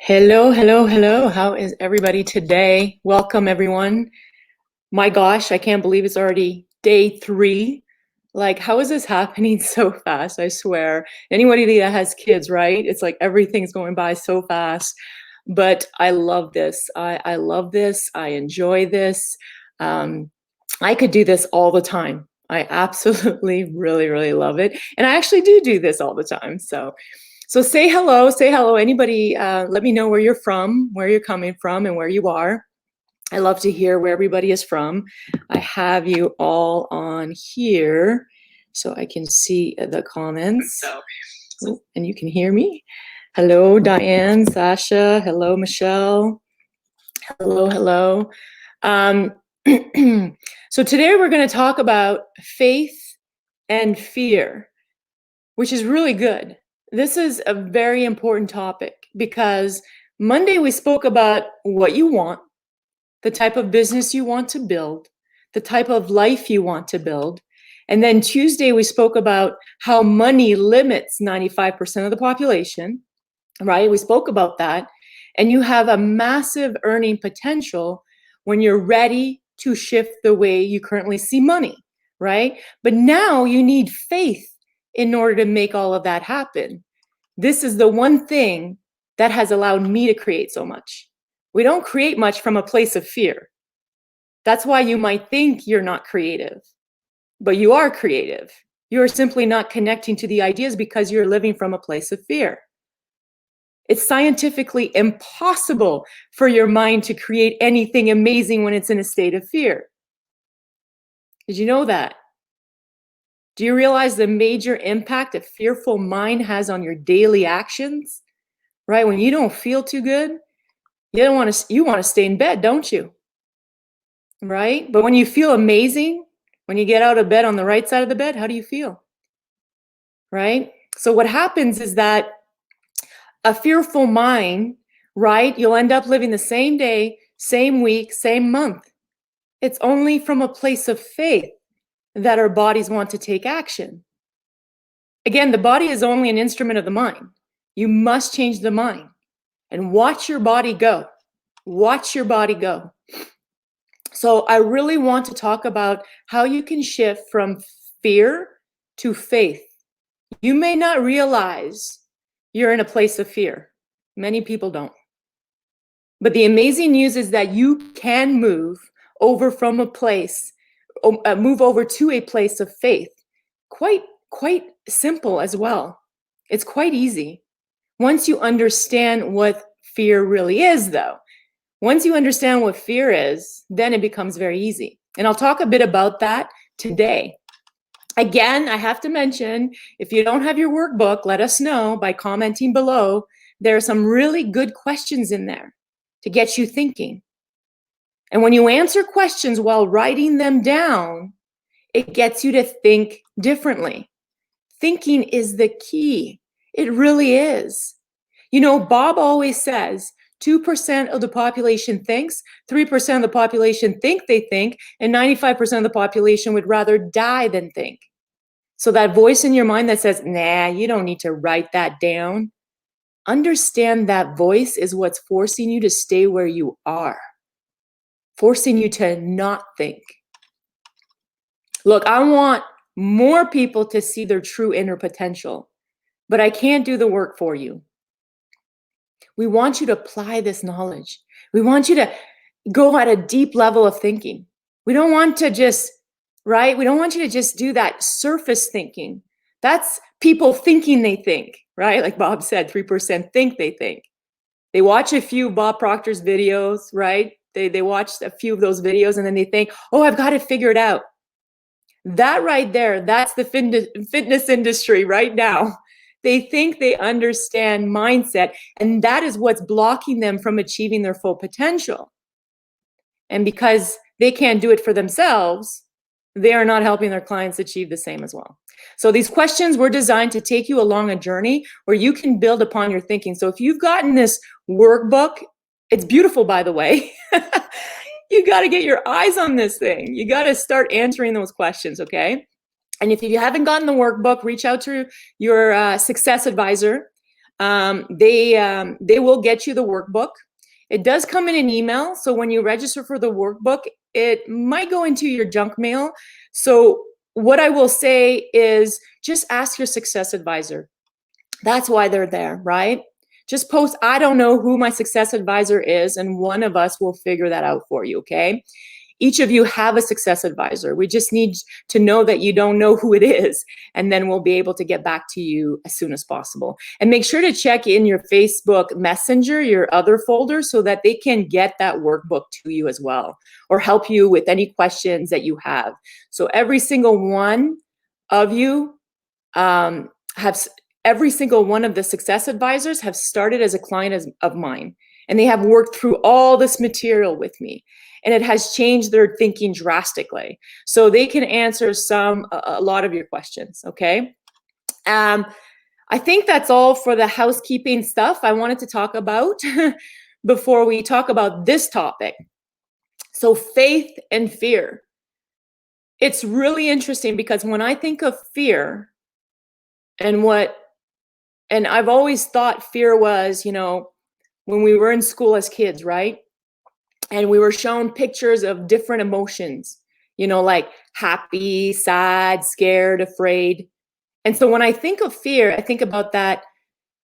Hello, hello, hello. How is everybody today? Welcome, everyone. My gosh, I can't believe it's already day 3. Like, how is this happening so fast? I swear. Anybody that has kids, right? It's like everything's going by so fast. But I love this. I love this. I enjoy this. Um, I could do this all the time. I absolutely, really, really love it. And I actually do this all the time. So say hello, say hello. Anybody, let me know where you're from, where you're coming from, and where you are. I love to hear where everybody is from. I have you all on here so I can see the comments. Oh, and you can hear me. Hello, Diane, Sasha. Hello, Michelle. Hello, hello. So today we're going to talk about faith and fear, which is really good. This is a very important topic because Monday we spoke about what you want, the type of business you want to build, the type of life you want to build. And then Tuesday we spoke about how money limits 95% of the population, right? We spoke about that. And you have a massive earning potential when you're ready to shift the way you currently see money, right? But now you need faith in order to make all of that happen. This is the one thing that has allowed me to create so much. We don't create much from a place of fear. That's why you might think you're not creative, but you are creative. You're simply not connecting to the ideas because you're living from a place of fear. It's scientifically impossible for your mind to create anything amazing when it's in a state of fear. Did you know that? Do you realize the major impact a fearful mind has on your daily actions? Right? When you don't feel too good, you want to stay in bed, don't you? Right? But when you feel amazing, when you get out of bed on the right side of the bed, how do you feel? Right? So what happens is that a fearful mind, right? You'll end up living the same day, same week, same month. It's only from a place of faith that our bodies want to take action. Again, the body is only an instrument of the mind. You must change the mind and watch your body go. Watch your body go. So I really want to talk about how you can shift from fear to faith. You may not realize you're in a place of fear. Many people don't. But the amazing news is that you can move over from a place, move over to a place of faith. Quite simple as well. It's quite easy. Once you understand what fear really is, though, once you understand what fear is, then it becomes very easy. And I'll talk a bit about that today. Again, I have to mention, if you don't have your workbook, let us know by commenting below. There are some really good questions in there to get you thinking. And when you answer questions while writing them down, it gets you to think differently. Thinking is the key. It really is. You know, Bob always says 2% of the population thinks, 3% of the population think they think, and 95% of the population would rather die than think. So that voice in your mind that says, nah, you don't need to write that down. Understand that voice is what's forcing you to stay where you are, forcing you to not think. Look, I want more people to see their true inner potential, but I can't do the work for you. We want you to apply this knowledge. We want you to go at a deep level of thinking. We don't want to just, right? We don't want you to just do that surface thinking. That's people thinking they think, right? Like Bob said, 3% think they think. They watch a few Bob Proctor's videos, right? They watch a few of those videos and then they think, oh, I've got to figure it out. That right there, that's the fitness industry right now. They think they understand mindset, and that is what's blocking them from achieving their full potential. And because they can't do it for themselves, they are not helping their clients achieve the same as well. So these questions were designed to take you along a journey where you can build upon your thinking. So if you've gotten this workbook, it's beautiful, by the way. You got to get your eyes on this thing. You got to start answering those questions, okay? And if you haven't gotten the workbook, reach out to your success advisor. They will get you the workbook. It does come in an email, so when you register for the workbook, it might go into your junk mail. So what I will say is just ask your success advisor. That's why they're there, right? Just post, I don't know who my success advisor is, and one of us will figure that out for you, okay? Each of you have a success advisor. We just need to know that you don't know who it is, and then we'll be able to get back to you as soon as possible. And make sure to check in your Facebook Messenger, your other folder, so that they can get that workbook to you as well, or help you with any questions that you have. So every single one of you have every single one of the success advisors have started as a client of mine, and they have worked through all this material with me, and it has changed their thinking drastically. So they can answer a lot of your questions, okay? I think that's all for the housekeeping stuff I wanted to talk about before we talk about this topic. So faith and fear. It's really interesting because when I think of fear, and I've always thought fear was, when we were in school as kids, right? And we were shown pictures of different emotions, like happy, sad, scared, afraid. And so when I think of fear, I think about that,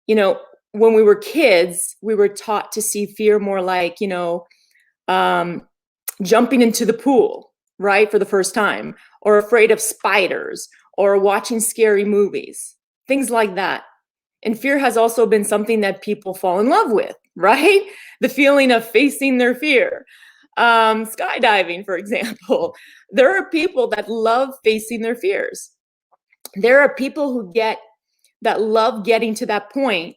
when we were kids, we were taught to see fear more like, jumping into the pool, right, for the first time, or afraid of spiders, or watching scary movies, things like that. And fear has also been something that people fall in love with, right? The feeling of facing their fear. Skydiving, for example. There are people that love facing their fears. There are people that love getting to that point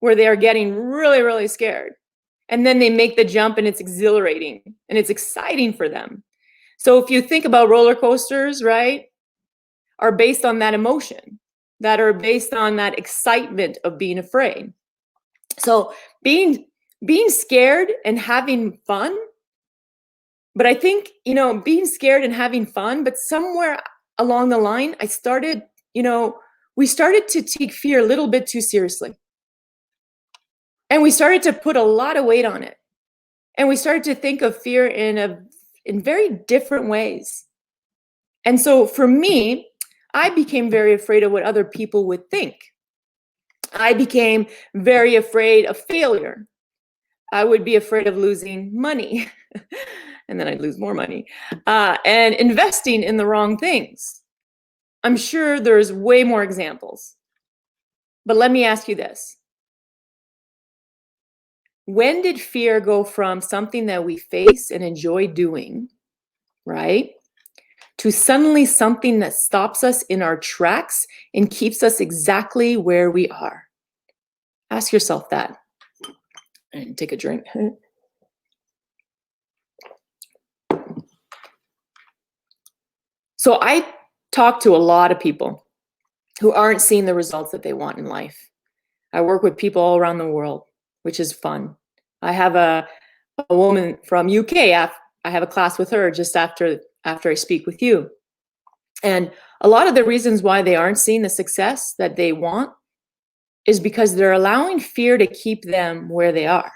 where they are getting really, really scared. And then they make the jump, and it's exhilarating and it's exciting for them. So if you think about roller coasters, right, are based on that emotion, that are based on that excitement of being afraid. So being scared and having fun, but I think, being scared and having fun, but somewhere along the line, we started to take fear a little bit too seriously. And we started to put a lot of weight on it. And we started to think of fear in very different ways. And so for me, I became very afraid of what other people would think. I became very afraid of failure. I would be afraid of losing money, and then I'd lose more money, and investing in the wrong things. I'm sure there's way more examples. But let me ask you this. When did fear go from something that we face and enjoy doing, right, to suddenly something that stops us in our tracks and keeps us exactly where we are? Ask yourself that. And take a drink. So I talk to a lot of people who aren't seeing the results that they want in life. I work with people all around the world, which is fun. I have a woman from UK. I have a class with her just after I speak with you. And a lot of the reasons why they aren't seeing the success that they want is because they're allowing fear to keep them where they are.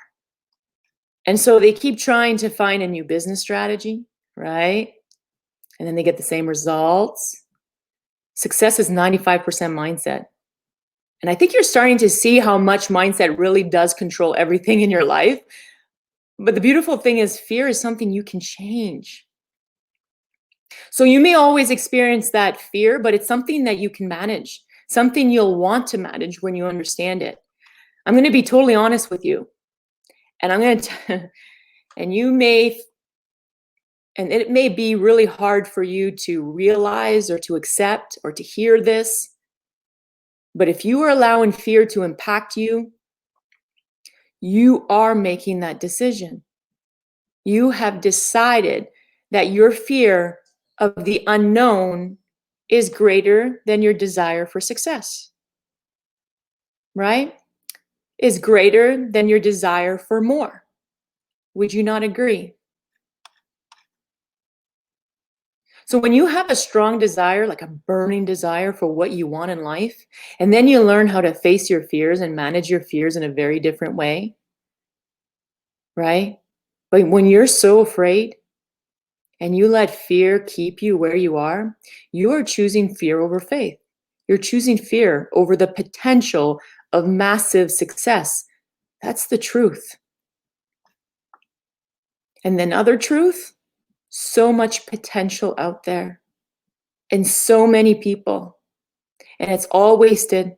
And so they keep trying to find a new business strategy, right? And then they get the same results. Success is 95% mindset. And I think you're starting to see how much mindset really does control everything in your life. But the beautiful thing is fear is something you can change. So you may always experience that fear, but it's something that you can manage, something you'll want to manage when you understand it. I'm going to be totally honest with you. And and it may be really hard for you to realize or to accept or to hear this. But if you are allowing fear to impact you, you are making that decision. You have decided that your fear of the unknown is greater than your desire for success, right? Is greater than your desire for more. Would you not agree? So when you have a strong desire, like a burning desire for what you want in life, and then you learn how to face your fears and manage your fears in a very different way, right? But when you're so afraid and you let fear keep you where you are choosing fear over faith. You're choosing fear over the potential of massive success. That's the truth. And then other truth, so much potential out there and so many people. And it's all wasted.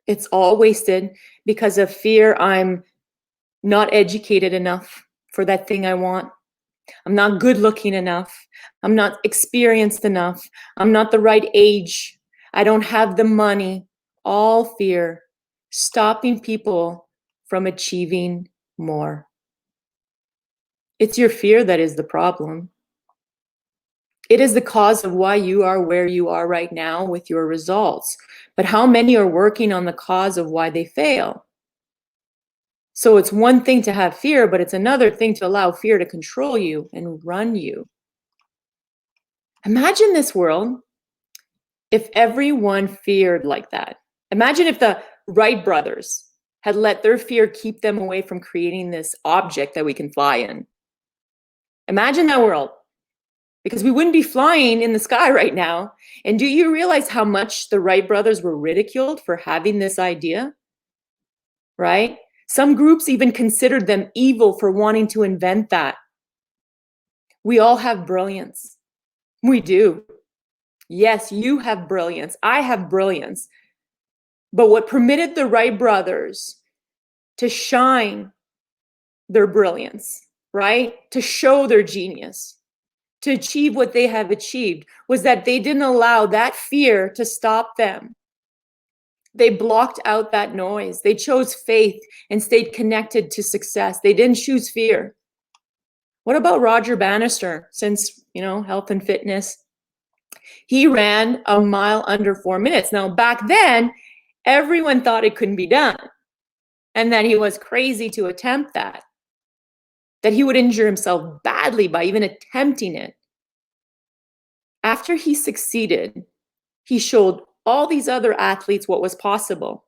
It's all wasted because of fear. I'm not educated enough for that thing I want. I'm not good looking enough. I'm not experienced enough. I'm not the right age. I don't have the money. All fear, stopping people from achieving more. It's your fear that is the problem. It is the cause of why you are where you are right now with your results. But how many are working on the cause of why they fail? So it's one thing to have fear, but it's another thing to allow fear to control you and run you. Imagine this world if everyone feared like that. Imagine if the Wright brothers had let their fear keep them away from creating this object that we can fly in. Imagine that world, because we wouldn't be flying in the sky right now. And do you realize how much the Wright brothers were ridiculed for having this idea? Right? Some groups even considered them evil for wanting to invent that. We all have brilliance. We do. Yes, you have brilliance. I have brilliance. But what permitted the Wright brothers to shine their brilliance, right? To show their genius, to achieve what they have achieved, was that they didn't allow that fear to stop them. They blocked out that noise. They chose faith and stayed connected to success. They didn't choose fear. What about Roger Bannister? Since, health and fitness, he ran a mile under 4 minutes. Now, back then, everyone thought it couldn't be done, and that he was crazy to attempt that he would injure himself badly by even attempting it. After he succeeded, he showed all these other athletes what was possible,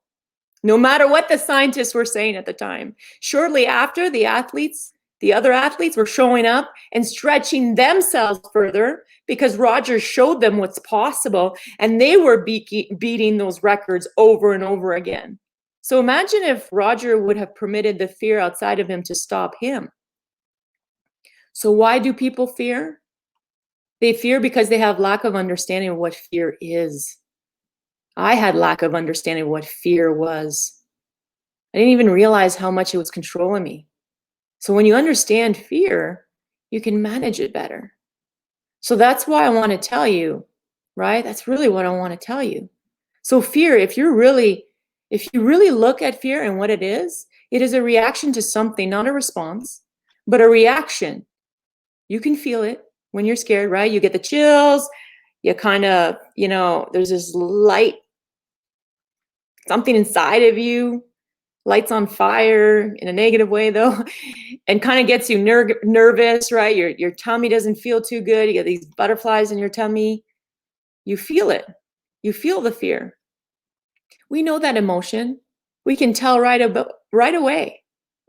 no matter what the scientists were saying at the time. Shortly after, the other athletes were showing up and stretching themselves further because Roger showed them what's possible, and they were beating those records over and over again. So imagine if Roger would have permitted the fear outside of him to stop him. So why do people fear? They fear because they have lack of understanding of what fear is. I had lack of understanding of what fear was. I didn't even realize how much it was controlling me. So when you understand fear, you can manage it better. So that's why I want to tell you, right? That's really what I want to tell you. So fear, if you really look at fear and what it is a reaction to something, not a response, but a reaction. You can feel it when you're scared, right? You get the chills, you kind of, there's this light, something inside of you, lights on fire in a negative way though, and kind of gets you nervous, right? Your tummy doesn't feel too good. You get these butterflies in your tummy. You feel it. You feel the fear. We know that emotion. We can tell right away.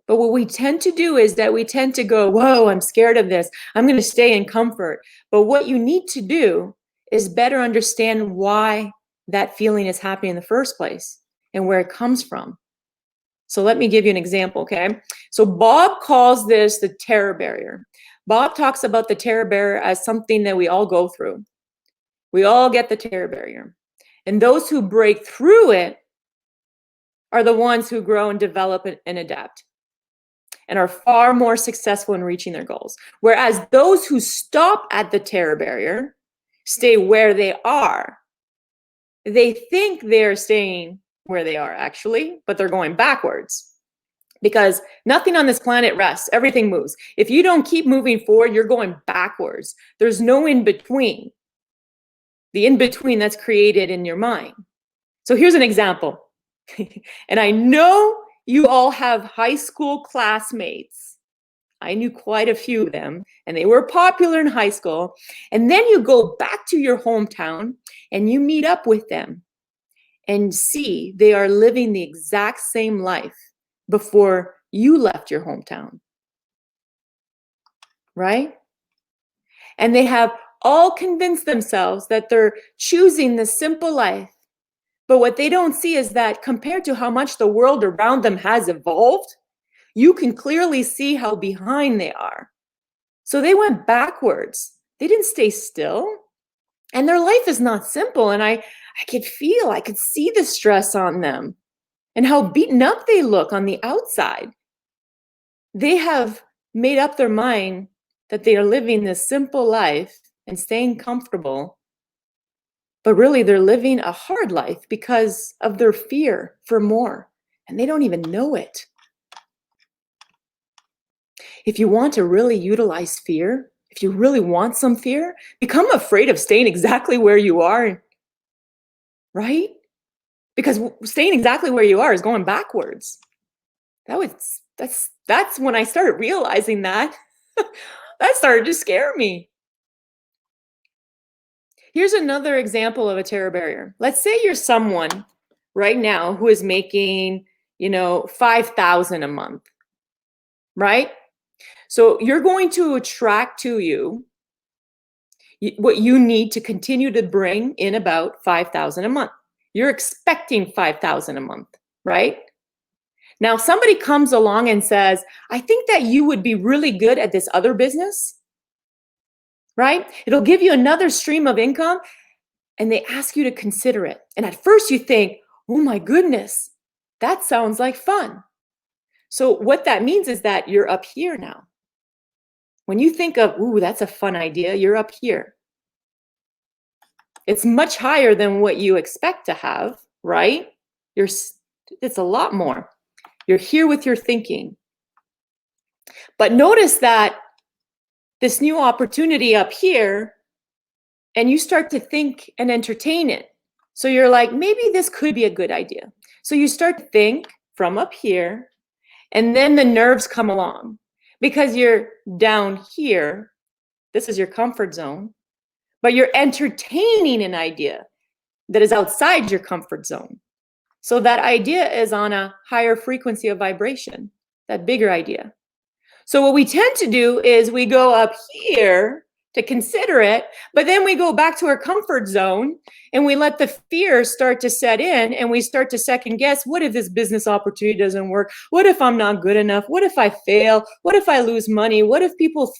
But what we tend to do is that we tend to go, whoa, I'm scared of this. I'm going to stay in comfort. But what you need to do is better understand why that feeling is happening in the first place and where it comes from. So let me give you an example, okay? So Bob calls this the terror barrier. Bob talks about the terror barrier as something that we all go through. We all get the terror barrier. And those who break through it are the ones who grow and develop and adapt and are far more successful in reaching their goals. Whereas those who stop at the terror barrier stay where they are. They think they're staying where they are actually, but they're going backwards because nothing on this planet rests. Everything moves. If you don't keep moving forward, you're going backwards. There's no in between. The in between that's created in your mind. So here's an example. And I know you all have high school classmates. I knew quite a few of them, and they were popular in high school. And then you go back to your hometown and you meet up with them and see they are living the exact same life before you left your hometown, right? And they have all convinced themselves that they're choosing the simple life. But what they don't see is that compared to how much the world around them has evolved, you can clearly see how behind they are. So they went backwards. They didn't stay still. And their life is not simple. And I could see the stress on them and how beaten up they look on the outside. They have made up their mind that they are living this simple life and staying comfortable, but really they're living a hard life because of their fear for more, and they don't even know it. If you want to really utilize fear, if you really want some fear, become afraid of staying exactly where you are, right? Because staying exactly where you are is going backwards. That's when I started realizing that. That started to scare me. Here's another example of a terror barrier. Let's say you're someone right now who is making, $5,000 a month, right? So you're going to attract to you what you need to continue to bring in about $5,000 a month. You're expecting $5,000 a month, right? Now, somebody comes along and says, I think that you would be really good at this other business, right? It'll give you another stream of income, and they ask you to consider it. And at first you think, oh my goodness, that sounds like fun. So what that means is that you're up here now. When you think of, ooh, that's a fun idea, you're up here. It's much higher than what you expect to have, right? It's a lot more. You're here with your thinking. But notice that this new opportunity up here, and you start to think and entertain it. So you're like, maybe this could be a good idea. So you start to think from up here, and then the nerves come along because you're down here. This is your comfort zone, but you're entertaining an idea that is outside your comfort zone. So that idea is on a higher frequency of vibration, that bigger idea. So what we tend to do is we go up here to consider it, but then we go back to our comfort zone and we let the fear start to set in, and we start to second guess, what if this business opportunity doesn't work? What if I'm not good enough? What if I fail? What if I lose money? What if people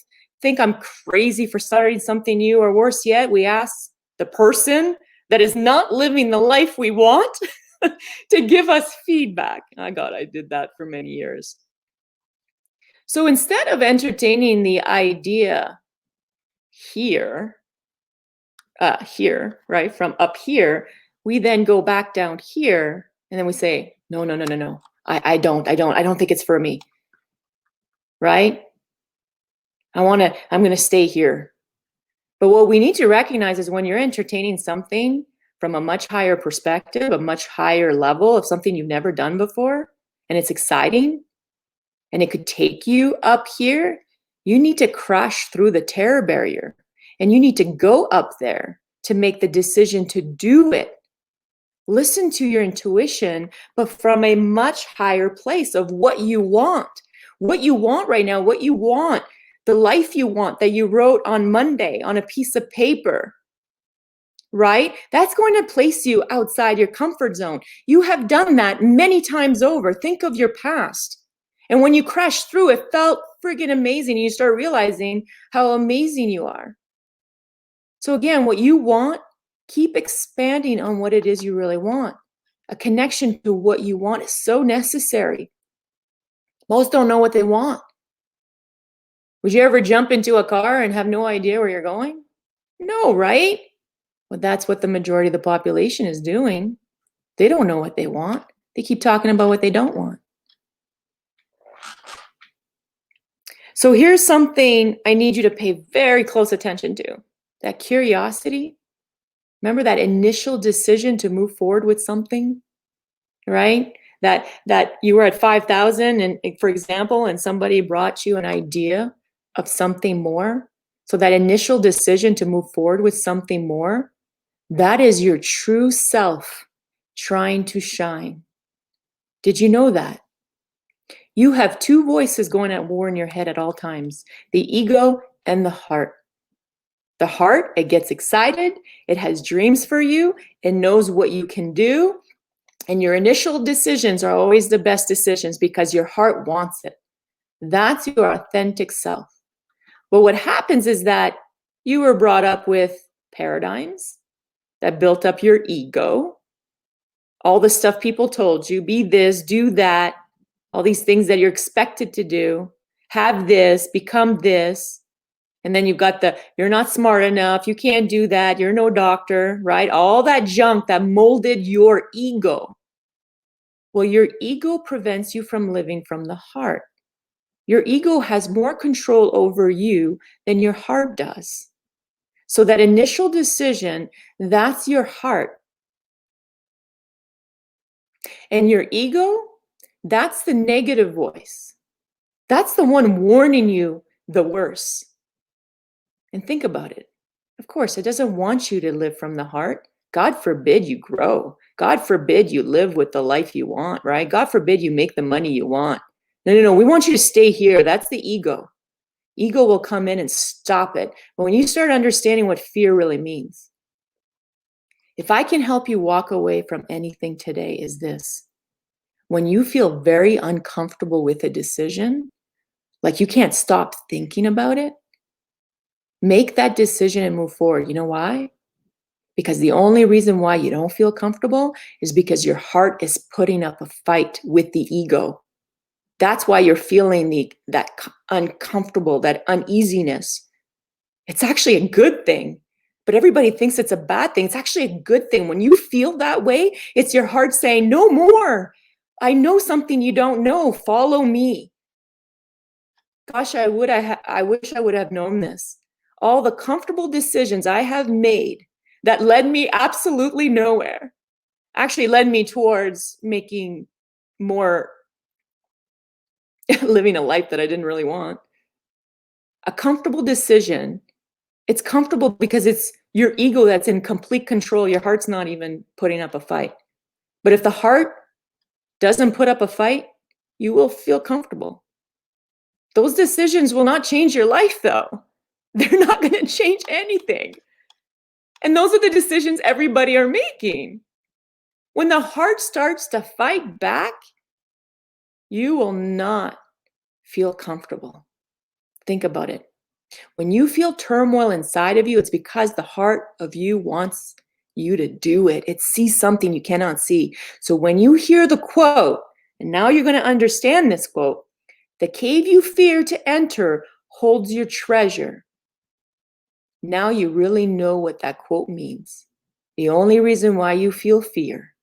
think I'm crazy for starting something new? Or worse yet, we ask the person that is not living the life we want to give us feedback. Oh God, I did that for many years. So instead of entertaining the idea here, right, from up here, we then go back down here, and then we say, no. I don't think it's for me, right? I'm going to stay here. But what we need to recognize is when you're entertaining something from a much higher perspective, a much higher level of something you've never done before, and it's exciting, and it could take you up here, you need to crash through the terror barrier, and you need to go up there to make the decision to do it. Listen to your intuition, but from a much higher place of what you want right now, what you want, the life you want that you wrote on Monday on a piece of paper, right? That's going to place you outside your comfort zone. You have done that many times over. Think of your past. And when you crash through, it felt friggin' amazing. And you start realizing how amazing you are. So again, what you want, keep expanding on what it is you really want. A connection to what you want is so necessary. Most don't know what they want. Would you ever jump into a car and have no idea where you're going? No, right? Well, that's what the majority of the population is doing. They don't know what they want. They keep talking about what they don't want. So here's something I need you to pay very close attention to. That curiosity. Remember that initial decision to move forward with something, right? That you were at 5,000 and for example, and somebody brought you an idea of something more. So that initial decision to move forward with something more, that is your true self trying to shine. Did you know that? You have two voices going at war in your head at all times, the ego and the heart. The heart, it gets excited, it has dreams for you, it knows what you can do, and your initial decisions are always the best decisions because your heart wants it. That's your authentic self. But what happens is that you were brought up with paradigms that built up your ego, all the stuff people told you, be this, do that, all these things that you're expected to do, have this, become this. And then you've got you're not smart enough, you can't do that, you're no doctor, right? All that junk that molded your ego. Well, your ego prevents you from living from the heart. Your ego has more control over you than your heart does. So that initial decision, that's your heart. And your ego, that's the negative voice. That's the one warning you the worst. And think about it. Of course, it doesn't want you to live from the heart. God forbid you grow. God forbid you live with the life you want, right? God forbid you make the money you want. No. We want you to stay here. That's the ego. Ego will come in and stop it. But when you start understanding what fear really means, if I can help you walk away from anything today, is this. When you feel very uncomfortable with a decision, like you can't stop thinking about it, make that decision and move forward. You know why? Because the only reason why you don't feel comfortable is because your heart is putting up a fight with the ego. That's why you're feeling that uncomfortable, that uneasiness. It's actually a good thing, but everybody thinks it's a bad thing. It's actually a good thing. When you feel that way, it's your heart saying, no more. I know something you don't know. Follow me. Gosh, I wish I would have known this. All the comfortable decisions I have made that led me absolutely nowhere actually led me towards making more, living a life that I didn't really want. A comfortable decision, it's comfortable because it's your ego that's in complete control. Your heart's not even putting up a fight. But if the heart doesn't put up a fight, you will feel comfortable. Those decisions will not change your life, though. They're not going to change anything. And those are the decisions everybody are making. When the heart starts to fight back, you will not feel comfortable. Think about it. When you feel turmoil inside of you, it's because the heart of you wants you to do it. It sees something you cannot see. So when you hear the quote, and now you're going to understand this quote, the cave you fear to enter holds your treasure. Now you really know what that quote means. The only reason why you feel fear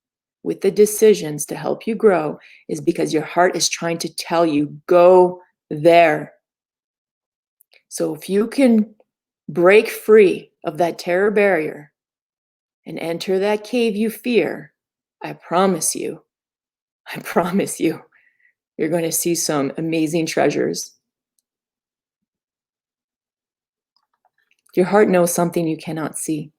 with the decisions to help you grow is because your heart is trying to tell you, go there. So if you can break free of that terror barrier and enter that cave you fear, I promise you, you're going to see some amazing treasures. Your heart knows something you cannot see.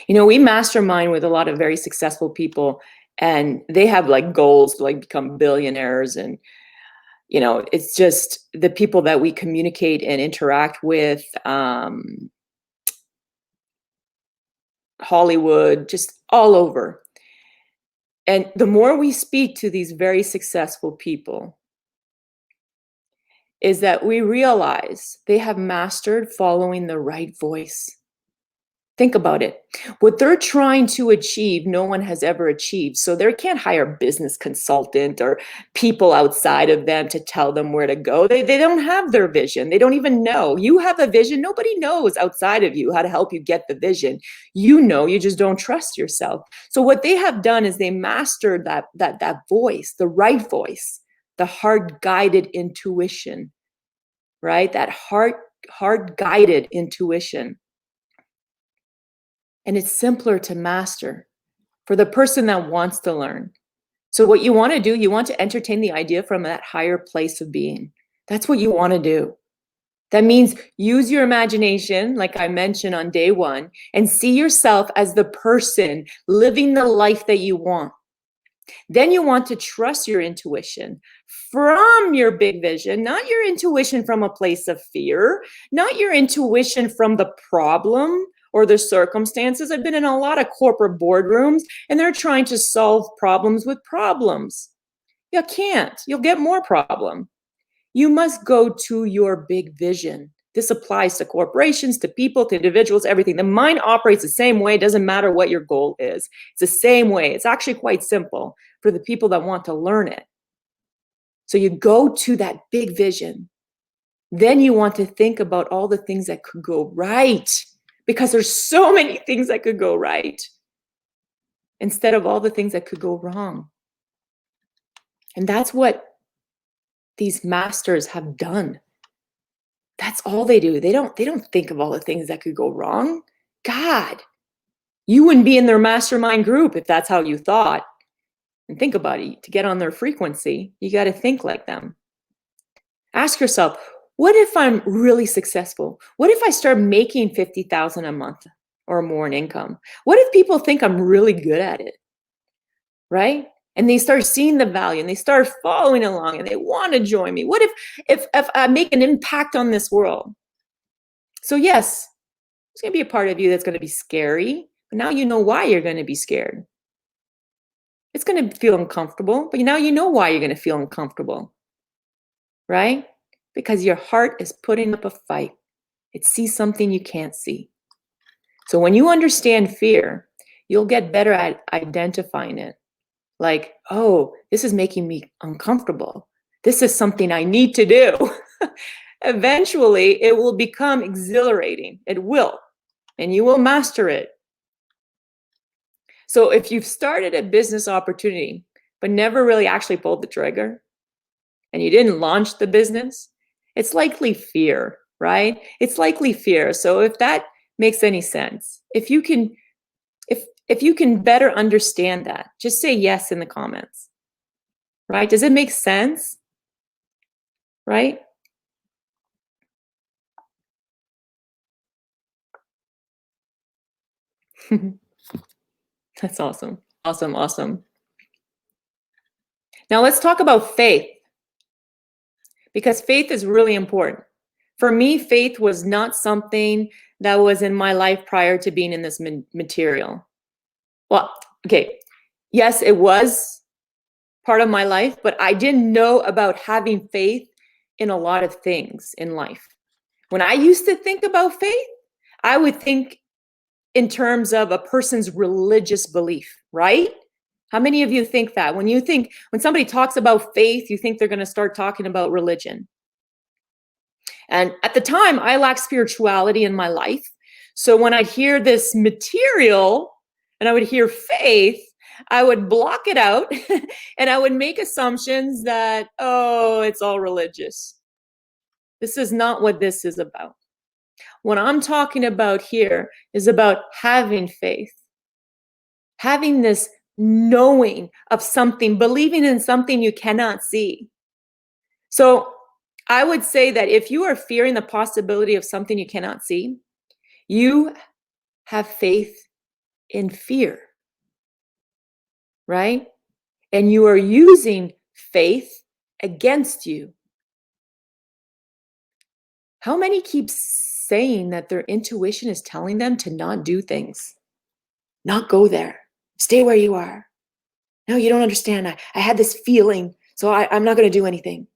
You know, we mastermind with a lot of very successful people, and they have like goals to like become billionaires. And, you know, it's just the people that we communicate and interact with, Hollywood, just all over. And the more we speak to these very successful people, is that we realize they have mastered following the right voice. Think about it. What they're trying to achieve, no one has ever achieved. So they can't hire a business consultant or people outside of them to tell them where to go. They don't have their vision. They don't even know. You have a vision. Nobody knows outside of you how to help you get the vision. You know, you just don't trust yourself. So what they have done is they mastered that voice, the right voice, the heart-guided intuition, right? That heart-guided intuition. And it's simpler to master for the person that wants to learn. So what you want to do, you want to entertain the idea from that higher place of being. That's what you want to do. That means use your imagination, like I mentioned on day one, and see yourself as the person living the life that you want. Then you want to trust your intuition from your big vision, not your intuition from a place of fear, not your intuition from the problem or the circumstances. I've been in a lot of corporate boardrooms and they're trying to solve problems with problems. You can't. You'll get more problem. You must go to your big vision. This applies to corporations, to people, to individuals, everything. The mind operates the same way. It doesn't matter what your goal is. It's the same way. It's actually quite simple for the people that want to learn it. So you go to that big vision. Then you want to think about all the things that could go right, because there's so many things that could go right instead of all the things that could go wrong. And that's what these masters have done. That's all they do. They don't think of all the things that could go wrong. God, you wouldn't be in their mastermind group if that's how you thought. And think about it. To get on their frequency, you got to think like them. Ask yourself, what if I'm really successful? What if I start making 50,000 a month or more in income? What if people think I'm really good at it? Right? And they start seeing the value and they start following along and they want to join me. What if I make an impact on this world? So yes, there's going to be a part of you that's going to be scary, but now you know why you're going to be scared. It's going to feel uncomfortable, but now you know why you're going to feel uncomfortable, right? Because your heart is putting up a fight. It sees something you can't see. So when you understand fear, you'll get better at identifying it. Like, oh, this is making me uncomfortable. This is something I need to do. Eventually, it will become exhilarating. It will, and you will master it. So if you've started a business opportunity, but never really actually pulled the trigger, and you didn't launch the business, it's likely fear, right? It's likely fear. So if that makes any sense, if you can better understand that, just say yes in the comments, right? Does it make sense? Right? That's awesome. Awesome. Awesome. Now let's talk about faith, because faith is really important. For me, faith was not something that was in my life prior to being in this material. Well, okay. Yes, it was part of my life, but I didn't know about having faith in a lot of things in life. When I used to think about faith, I would think in terms of a person's religious belief, right? How many of you think that? When somebody talks about faith, you think they're going to start talking about religion. And at the time, I lacked spirituality in my life. So when I hear this material and I would hear faith, I would block it out and I would make assumptions that, oh, it's all religious. This is not what this is about. What I'm talking about here is about having faith, having this knowing of something, believing in something you cannot see. So I would say that if you are fearing the possibility of something you cannot see, you have faith in fear, right? And you are using faith against you. How many keep saying that their intuition is telling them to not do things, not go there, stay where you are? No, you don't understand. I had this feeling, so I'm not going to do anything.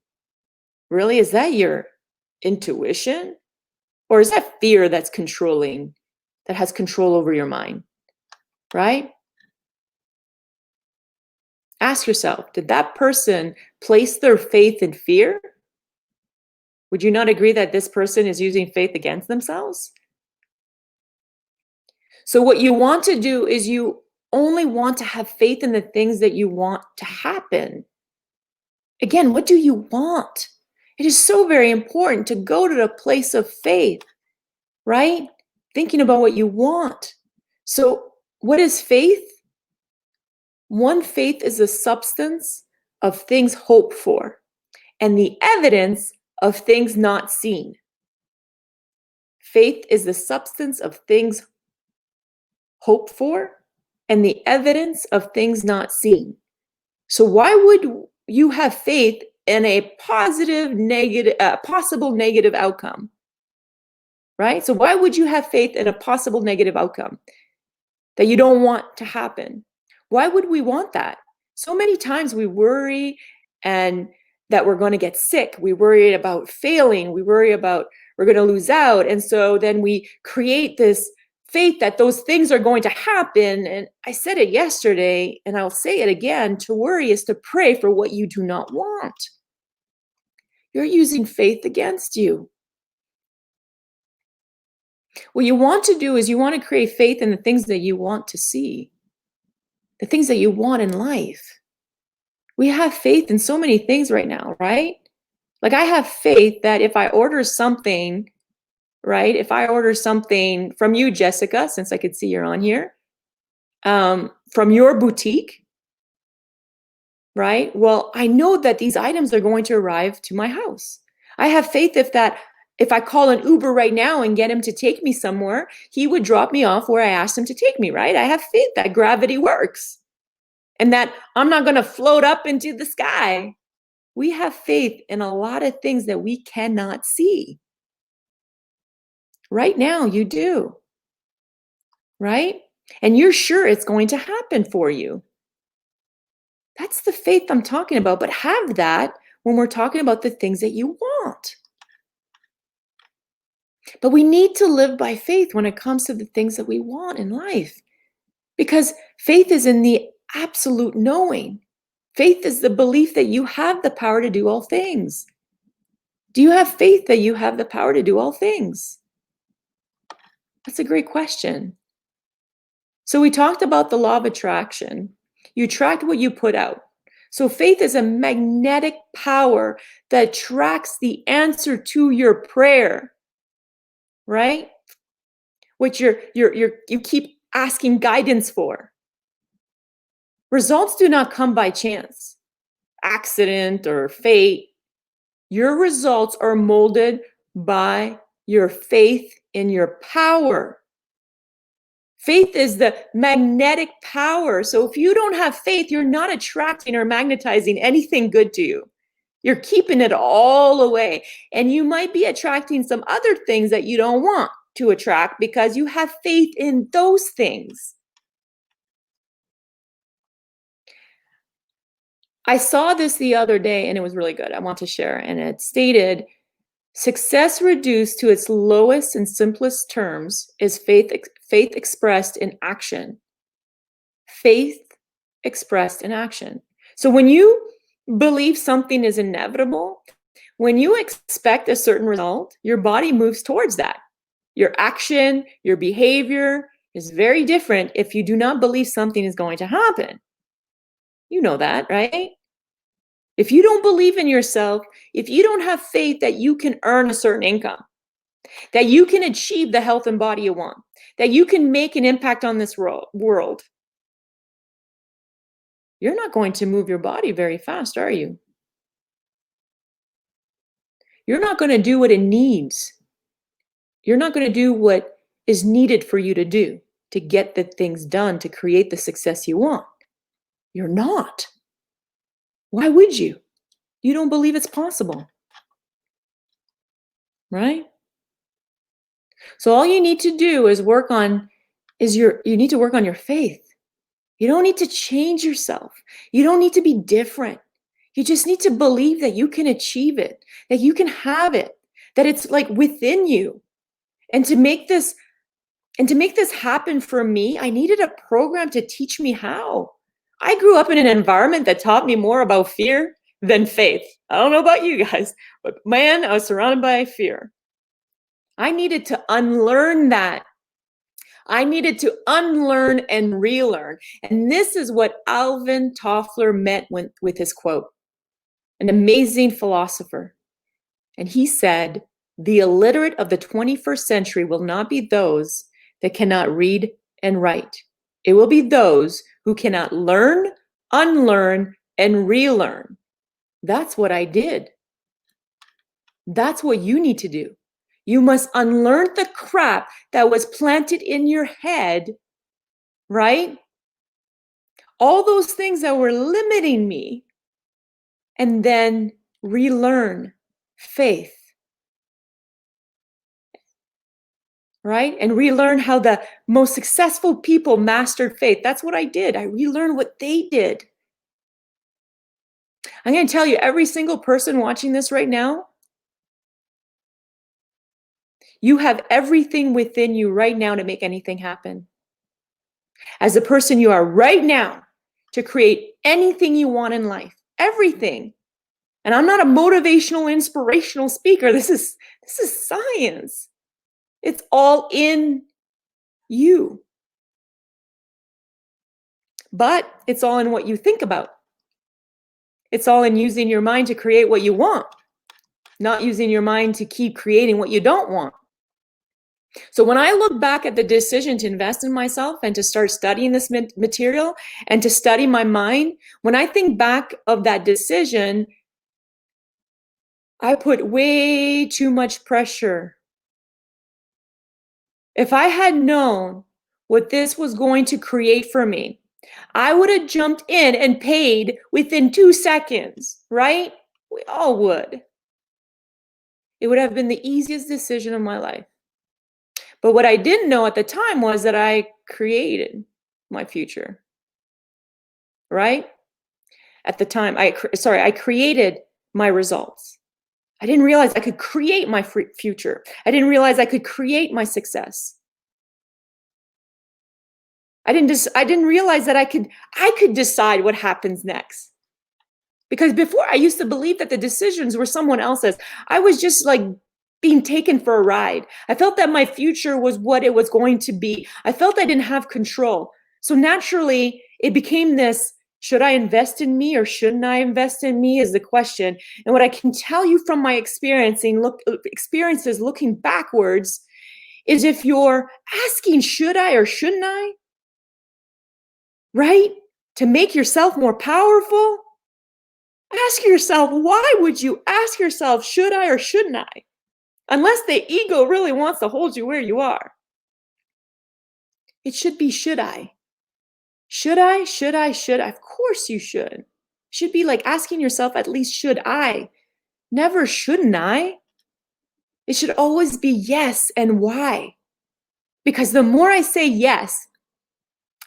Really? Is that your intuition? Or is that fear that's controlling, that has control over your mind? Right? Ask yourself, did that person place their faith in fear? Would you not agree that this person is using faith against themselves? So what you want to do is you only want to have faith in the things that you want to happen. Again, what do you want? It is so very important to go to the place of faith, right? Thinking about what you want. So what is faith? One, faith is the substance of things hoped for and the evidence of things not seen. Faith is the substance of things hoped for and the evidence of things not seen. So why would you have faith in a possible negative outcome? Right? So why would you have faith in a possible negative outcome that you don't want to happen? Why would we want that? So many times we worry and that we're going to get sick. We worry about failing. We worry about we're going to lose out. And so then we create this faith that those things are going to happen. And I said it yesterday, and I'll say it again, to worry is to pray for what you do not want. You're using faith against you. What you want to do is you want to create faith in the things that you want to see, the things that you want in life. We have faith in so many things right now, right? Like I have faith that if I order something, right? If I order something from you, Jessica, since I could see you're on here, from your boutique, right? Well, I know that these items are going to arrive to my house. I have faith if I call an Uber right now and get him to take me somewhere, he would drop me off where I asked him to take me, right? I have faith that gravity works and that I'm not going to float up into the sky. We have faith in a lot of things that we cannot see. Right now, you do, right? And you're sure it's going to happen for you. That's the faith I'm talking about, but have that when we're talking about the things that you want. But we need to live by faith when it comes to the things that we want in life, because faith is in the absolute knowing. Faith is the belief that you have the power to do all things. Do you have faith that you have the power to do all things? That's a great question. So we talked about the law of attraction. You attract what you put out. So faith is a magnetic power that attracts the answer to your prayer, right? Which you keep asking guidance for. Results do not come by chance, accident, or fate. Your results are molded by your faith in your power. Faith is the magnetic power. So if you don't have faith, you're not attracting or magnetizing anything good to you. You're keeping it all away. And you might be attracting some other things that you don't want to attract because you have faith in those things. I saw this the other day and it was really good. I want to share. And it stated, success reduced to its lowest and simplest terms is faith expressed in action. Faith expressed in action. So when you believe something is inevitable, when you expect a certain result, your body moves towards that. Your action, your behavior is very different if you do not believe something is going to happen. You know that, right? If you don't believe in yourself, if you don't have faith that you can earn a certain income, that you can achieve the health and body you want, that you can make an impact on this world, you're not going to move your body very fast, are you? You're not going to do what it needs. You're not going to do what is needed for you to do to get the things done to create the success you want. You're not. Why would you? You don't believe it's possible. Right? So all you need to do is you need to work on your faith. You don't need to change yourself. You don't need to be different. You just need to believe that you can achieve it, that you can have it, that it's like within you. And to make this happen for me, I needed a program to teach me how. I grew up in an environment that taught me more about fear than faith. I don't know about you guys, but man, I was surrounded by fear. I needed to unlearn that. I needed to unlearn and relearn. And this is what Alvin Toffler meant with his quote, an amazing philosopher. And he said, the illiterate of the 21st century will not be those that cannot read and write. It will be those who cannot learn, unlearn, and relearn. That's what I did. That's what you need to do. You must unlearn the crap that was planted in your head, right? All those things that were limiting me, and then relearn faith, right? And relearn how the most successful people mastered faith. That's what I did. I relearned what they did. I'm going to tell you, every single person watching this right now, you have everything within you right now to make anything happen. As the person you are right now, to create anything you want in life, everything. And I'm not a motivational, inspirational speaker. This is science. It's all in you. But it's all in what you think about. It's all in using your mind to create what you want, not using your mind to keep creating what you don't want. So when I look back at the decision to invest in myself and to start studying this material and to study my mind, when I think back of that decision, I put way too much pressure. If I had known what this was going to create for me, I would have jumped in and paid within 2 seconds, right? We all would. It would have been the easiest decision of my life. But what I didn't know at the time was that I created my future, right? At the time, I created my results. I didn't realize I could create my future. I didn't realize I could create my success. I didn't realize that I could decide what happens next. Because before, I used to believe that the decisions were someone else's. I was just like being taken for a ride. I felt that my future was what it was going to be. I felt I didn't have control. So naturally, it became this, should I invest in me or shouldn't I invest in me is the question. And what I can tell you from my experiences looking backwards is, if you're asking, should I or shouldn't I, right? To make yourself more powerful, ask yourself, why would you ask yourself, should I or shouldn't I? Unless the ego really wants to hold you where you are. It should be, should I? Should I? Should I? Should I? Of course you should. It should be like asking yourself, at least, should I? Never shouldn't I? It should always be yes, and why? Because the more I say yes,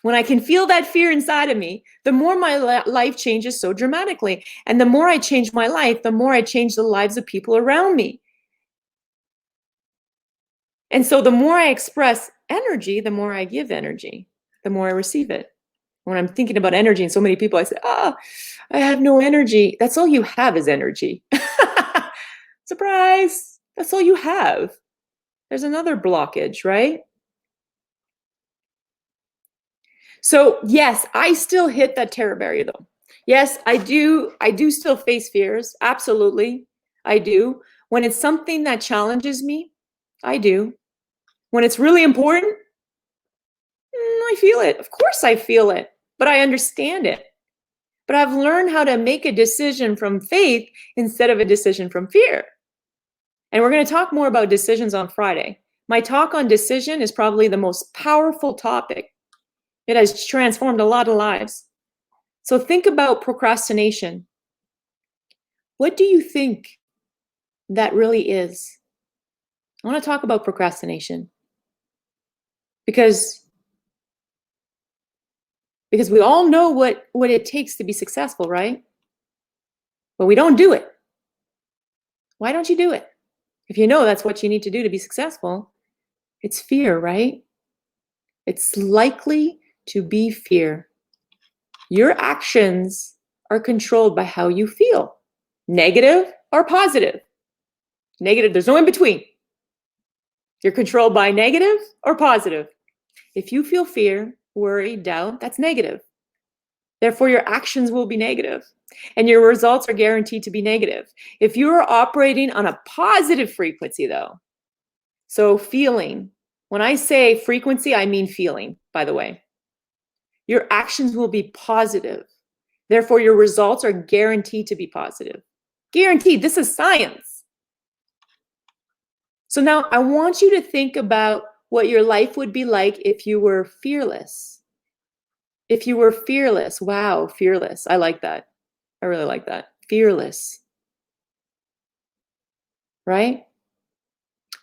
when I can feel that fear inside of me, the more my life changes so dramatically. And the more I change my life, the more I change the lives of people around me. And so the more I express energy, the more I give energy, the more I receive it. When I'm thinking about energy and so many people, I say, I have no energy. That's all you have is energy. Surprise. That's all you have. There's another blockage, right? So yes, I still hit that terror barrier though. Yes, I do still face fears. Absolutely. I do. When it's something that challenges me, I do. When it's really important, I feel it. Of course I feel it, but I understand it. But I've learned how to make a decision from faith instead of a decision from fear. And we're going to talk more about decisions on Friday. My talk on decision is probably the most powerful topic. It has transformed a lot of lives. So think about procrastination. What do you think that really is? I want to talk about procrastination because we all know what it takes to be successful, right? But we don't do it. Why don't you do it? If you know that's what you need to do to be successful, it's fear, right? It's likely to be fear. Your actions are controlled by how you feel, negative or positive. Negative, there's no in between. You're controlled by negative or positive. If you feel fear, worry, doubt, that's negative. Therefore, your actions will be negative and your results are guaranteed to be negative. If you are operating on a positive frequency though, so feeling, when I say frequency, I mean feeling, by the way. your actions will be positive. Therefore, your results are guaranteed to be positive. Guaranteed. This is science. So now I want you to think about what your life would be like if you were fearless. If you were fearless. Wow, fearless. I like that. I really like that. Fearless. Right?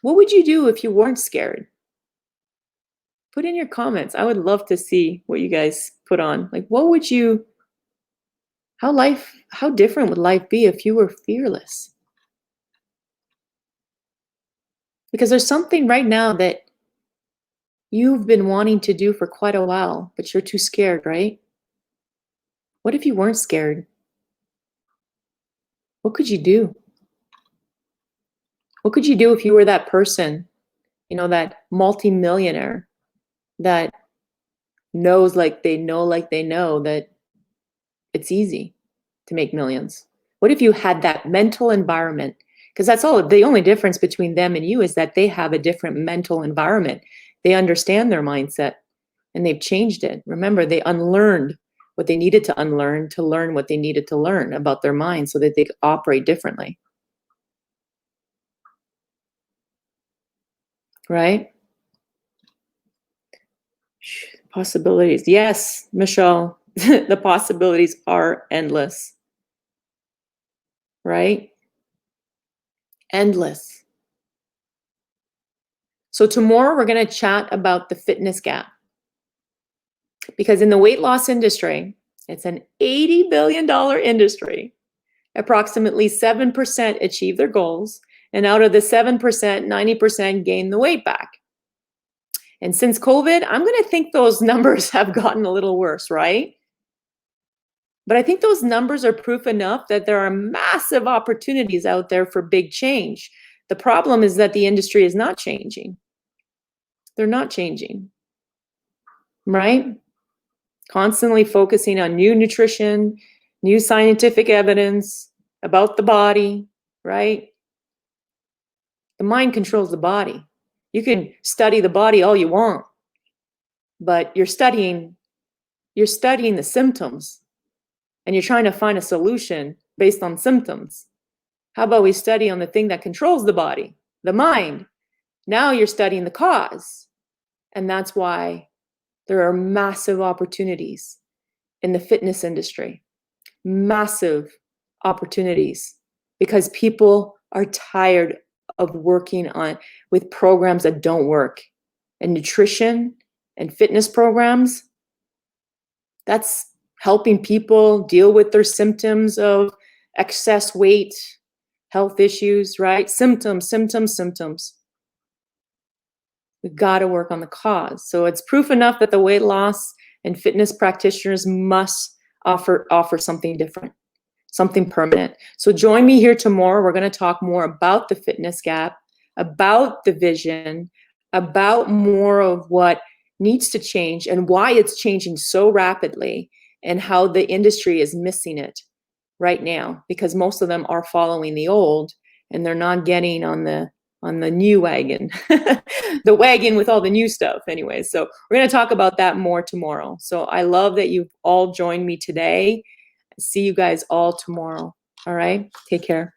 What would you do if you weren't scared? Put in your comments. I would love to see what you guys put on. Like, what would you, how different would life be if you were fearless? Because there's something right now that you've been wanting to do for quite a while, but you're too scared, right? What if you weren't scared? What could you do? What could you do if you were that person, that multimillionaire that knows like they know that it's easy to make millions? What if you had that mental environment? Because that's all, the only difference between them and you is that they have a different mental environment. They understand their mindset and they've changed it. Remember, they unlearned what they needed to unlearn to learn what they needed to learn about their mind so that they could operate differently. Right? Possibilities. Yes, Michelle, the possibilities are endless. Right? Endless. So tomorrow we're going to chat about the fitness gap. Because in the weight loss industry, it's an $80 billion industry. Approximately 7% achieve their goals. And out of the 7%, 90% gain the weight back. And since COVID, I'm going to think those numbers have gotten a little worse, right? But I think those numbers are proof enough that there are massive opportunities out there for big change. The problem is that the industry is not changing. They're not changing, right? Constantly focusing on new nutrition, new scientific evidence about the body, right? The mind controls the body. You can study the body all you want, but you're studying the symptoms and you're trying to find a solution based on symptoms. How about we study on the thing that controls the body, the mind? Now you're studying the cause. And that's why there are massive opportunities in the fitness industry. Massive opportunities because people are tired of working with programs that don't work. And nutrition and fitness programs, that's helping people deal with their symptoms of excess weight, health issues, right? Symptoms. We've got to work on the cause. So it's proof enough that the weight loss and fitness practitioners must offer something different, something permanent. So join me here tomorrow. We're going to talk more about the fitness gap, about the vision, about more of what needs to change and why it's changing so rapidly and how the industry is missing it right now because most of them are following the old and they're not getting on the new wagon, the wagon with all the new stuff anyway. So we're going to talk about that more tomorrow. So I love that you've all joined me today. See you guys all tomorrow. All right. Take care.